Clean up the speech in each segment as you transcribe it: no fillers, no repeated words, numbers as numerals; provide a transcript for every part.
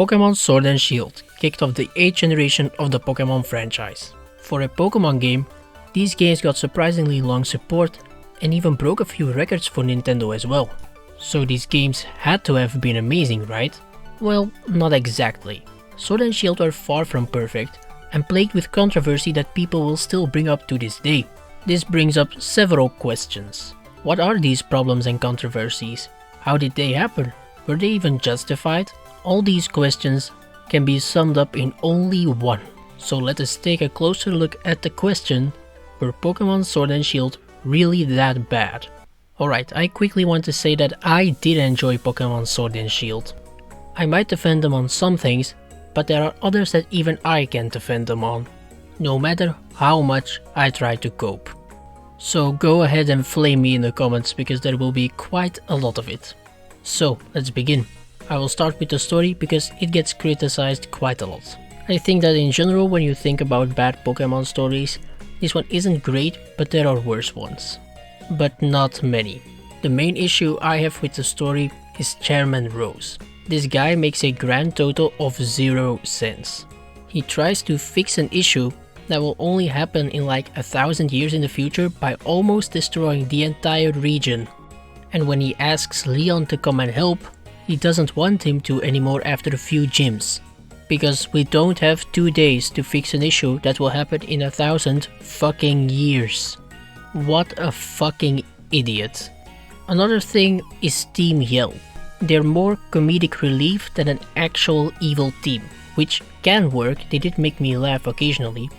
Pokémon Sword and Shield kicked off the 8th generation of the Pokémon franchise. For a Pokémon game, these games got surprisingly long support and even broke a few records for Nintendo as well. So these games had to have been amazing, right? Well, not exactly. Sword and Shield are far from perfect and plagued with controversy that people will still bring up to this day. This brings up several questions. What are these problems and controversies? How did they happen? Were they even justified? All these questions can be summed up in only one. So let us take a closer look at the question, were Pokémon Sword and Shield really that bad? Alright, I quickly want to say that I did enjoy Pokémon Sword and Shield. I might defend them on some things, but there are others that even I can't defend them on, no matter how much I try to cope. So go ahead and flame me in the comments because there will be quite a lot of it. So let's begin. I will start with the story because it gets criticized quite a lot. I think that in general, when you think about bad Pokemon stories, this one isn't great, but there are worse ones. But not many. The main issue I have with the story is Chairman Rose. This guy makes a grand total of 0 sense. He tries to fix an issue that will only happen in like 1,000 years in the future by almost destroying the entire region. And when he asks Leon to come and help, he doesn't want him to anymore after a few gyms. Because we don't have 2 days to fix an issue that will happen in 1,000 fucking years. What a fucking idiot. Another thing is Team Yell. They're more comedic relief than an actual evil team, which can work, they did make me laugh occasionally,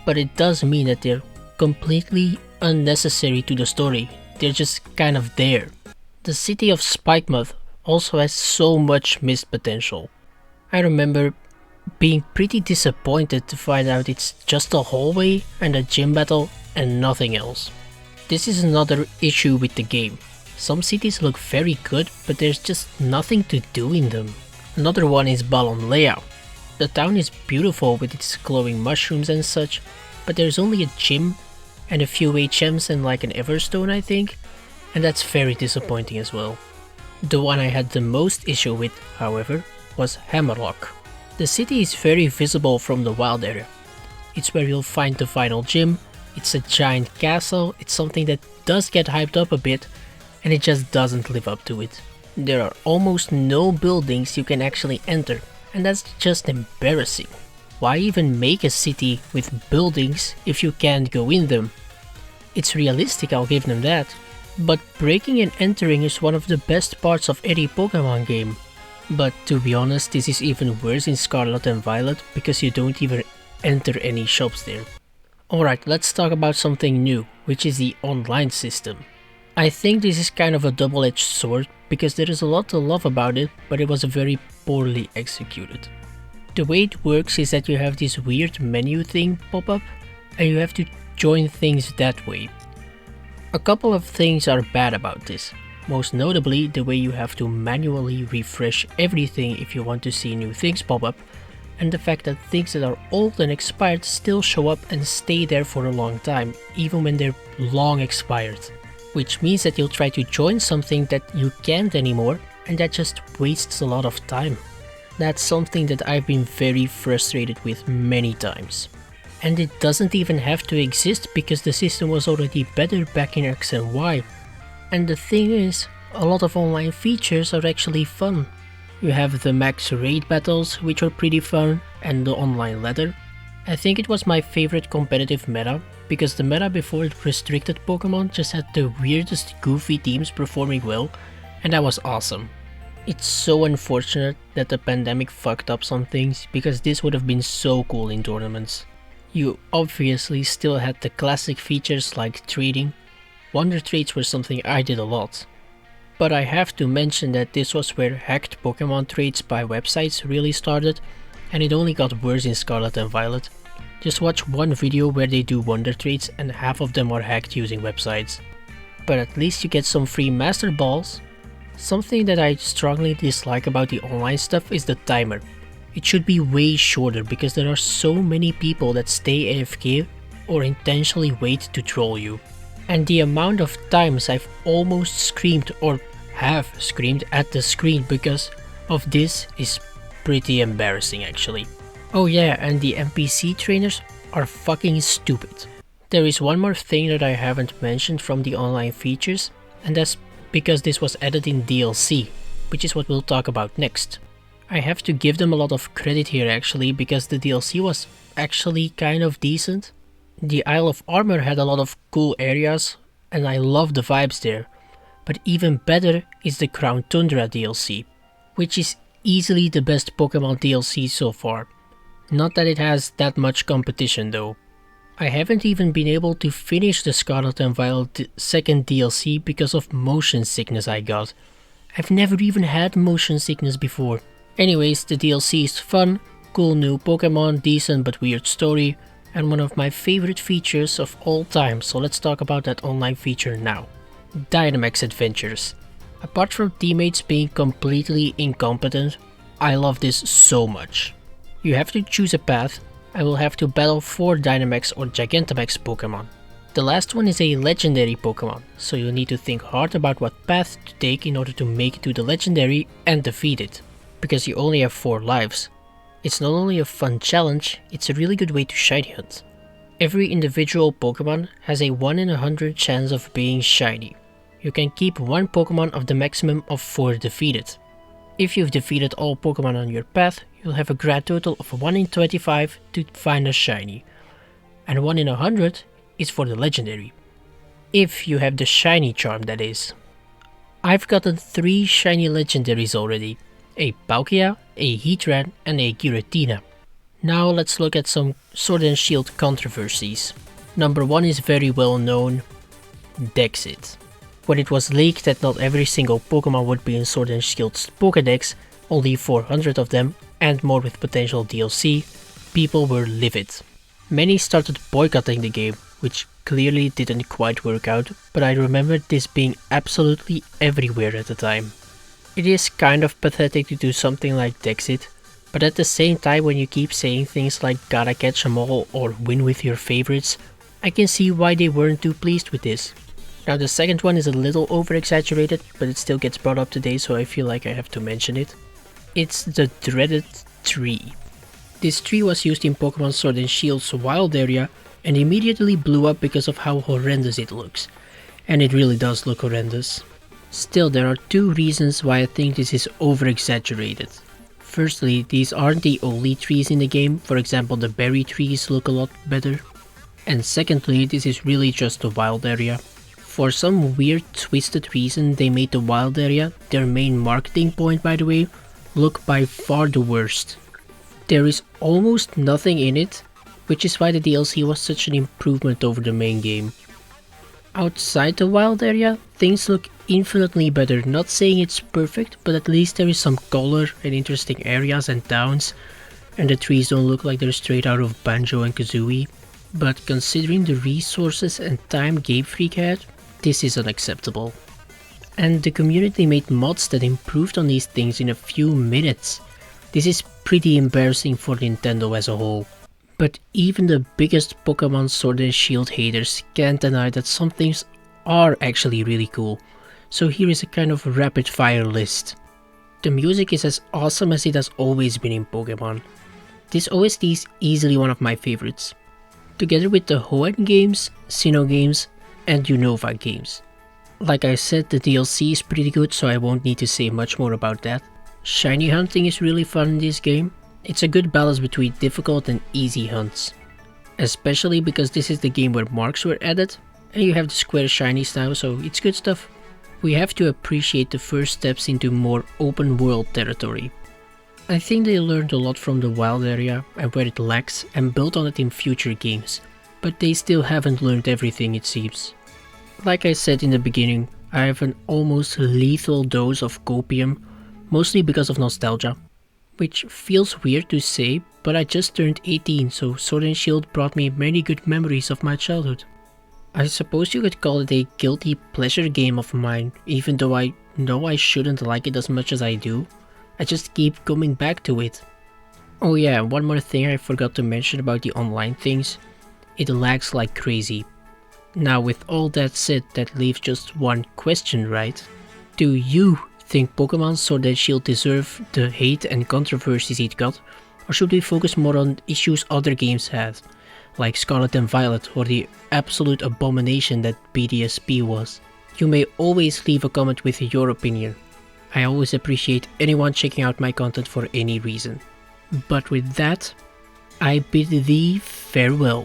but it does mean that they're completely unnecessary to the story, they're just kind of there. The city of Spikemuth also has so much missed potential. I remember being pretty disappointed to find out it's just a hallway and a gym battle and nothing else. This is another issue with the game. Some cities look very good, but there's just nothing to do in them. Another one is Balonlea. The town is beautiful with its glowing mushrooms and such, but there's only a gym and a few HMs and like an Everstone, I think, and that's very disappointing as well. The one I had the most issue with, however, was Hammerlock. The city is very visible from the wild area. It's where you'll find the final gym, it's a giant castle, it's something that does get hyped up a bit, and it just doesn't live up to it. There are almost no buildings you can actually enter, and that's just embarrassing. Why even make a city with buildings if you can't go in them? It's realistic, I'll give them that. But breaking and entering is one of the best parts of any Pokemon game. But to be honest, this is even worse in Scarlet and Violet because you don't even enter any shops there. Alright, let's talk about something new, which is the online system. I think this is kind of a double-edged sword because there is a lot to love about it, but it was very poorly executed. The way it works is that you have this weird menu thing pop up and you have to join things that way. A couple of things are bad about this, most notably the way you have to manually refresh everything if you want to see new things pop up, and the fact that things that are old and expired still show up and stay there for a long time, even when they're long expired. Which means that you'll try to join something that you can't anymore, and that just wastes a lot of time. That's something that I've been very frustrated with many times. And it doesn't even have to exist because the system was already better back in X and Y. And the thing is, a lot of online features are actually fun. You have the max raid battles, which are pretty fun, and the online ladder. I think it was my favorite competitive meta, because the meta before it restricted Pokemon just had the weirdest goofy teams performing well, and that was awesome. It's so unfortunate that the pandemic fucked up some things, because this would have been so cool in tournaments. You obviously still had the classic features like trading. Wonder trades were something I did a lot. But I have to mention that this was where hacked Pokemon trades by websites really started, and it only got worse in Scarlet and Violet. Just watch one video where they do wonder trades and half of them are hacked using websites. But at least you get some free Master Balls. Something that I strongly dislike about the online stuff is the timer. It should be way shorter because there are so many people that stay AFK or intentionally wait to troll you. And the amount of times I've almost screamed or have screamed at the screen because of this is pretty embarrassing actually. Oh yeah, and the NPC trainers are fucking stupid. There is one more thing that I haven't mentioned from the online features, and that's because this was added in DLC, which is what we'll talk about next. I have to give them a lot of credit here actually, because the DLC was actually kind of decent. The Isle of Armor had a lot of cool areas, and I love the vibes there. But even better is the Crown Tundra DLC, which is easily the best Pokemon DLC so far. Not that it has that much competition though. I haven't even been able to finish the Scarlet and Violet second DLC because of motion sickness I got. I've never even had motion sickness before. Anyways, the DLC is fun, cool new Pokemon, decent but weird story, and one of my favorite features of all time, so let's talk about that online feature now. Dynamax Adventures. Apart from teammates being completely incompetent, I love this so much. You have to choose a path, and will have to battle 4 Dynamax or Gigantamax Pokemon. The last one is a legendary Pokemon, so you'll need to think hard about what path to take in order to make it to the legendary and defeat it, because you only have 4 lives. It's not only a fun challenge, it's a really good way to shiny hunt. Every individual Pokemon has a 1 in 100 chance of being shiny. You can keep 1 Pokemon of the maximum of 4 defeated. If you've defeated all Pokemon on your path, you'll have a grand total of 1 in 25 to find a shiny, and 1 in 100 is for the legendary. If you have the shiny charm, that is. I've gotten 3 shiny legendaries already, a Palkia, a Heatran and a Giratina. Now let's look at some Sword and Shield controversies. Number 1 is very well known, Dexit. When it was leaked that not every single Pokemon would be in Sword and Shield's Pokédex, only 400 of them, and more with potential DLC, people were livid. Many started boycotting the game, which clearly didn't quite work out, but I remember this being absolutely everywhere at the time. It is kind of pathetic to do something like Dexit, but at the same time when you keep saying things like gotta catch 'em all or win with your favorites, I can see why they weren't too pleased with this. Now the second one is a little over-exaggerated, but it still gets brought up today, so I feel like I have to mention it. It's the dreaded tree. This tree was used in Pokemon Sword and Shield's wild area and immediately blew up because of how horrendous it looks. And it really does look horrendous. Still, there are 2 reasons why I think this is over-exaggerated. Firstly, these aren't the only trees in the game, for example the berry trees look a lot better. And secondly, this is really just a wild area. For some weird twisted reason they made the wild area, their main marketing point by the way, look by far the worst. There is almost nothing in it, which is why the DLC was such an improvement over the main game. Outside the wild area, things look infinitely better, not saying it's perfect, but at least there is some color and interesting areas and towns, and the trees don't look like they're straight out of Banjo and Kazooie. But considering the resources and time Game Freak had, this is unacceptable. And the community made mods that improved on these things in a few minutes. This is pretty embarrassing for Nintendo as a whole. But even the biggest Pokemon Sword and Shield haters can't deny that some things are actually really cool. So here is a kind of rapid fire list. The music is as awesome as it has always been in Pokemon. This OST is easily one of my favorites, together with the Hoenn games, Sinnoh games and Unova games. Like I said, the DLC is pretty good, so I won't need to say much more about that. Shiny hunting is really fun in this game. It's a good balance between difficult and easy hunts. Especially because this is the game where marks were added, and you have the square shinies now, so it's good stuff. We have to appreciate the first steps into more open world territory. I think they learned a lot from the wild area and where it lacks and built on it in future games, but they still haven't learned everything it seems. Like I said in the beginning, I have an almost lethal dose of copium, mostly because of nostalgia. Which feels weird to say, but I just turned 18, so Sword and Shield brought me many good memories of my childhood. I suppose you could call it a guilty pleasure game of mine, even though I know I shouldn't like it as much as I do. I just keep coming back to it. Oh yeah, one more thing I forgot to mention about the online things. It lags like crazy. Now with all that said, that leaves just one question, right? Do you Think Pokémon SWORD and SHIELD deserve the hate and controversies it got, or should we focus more on issues other games had, like Scarlet and Violet or the absolute abomination that BDSP was? You may always leave a comment with your opinion. I always appreciate anyone checking out my content for any reason. But with that, I bid thee farewell.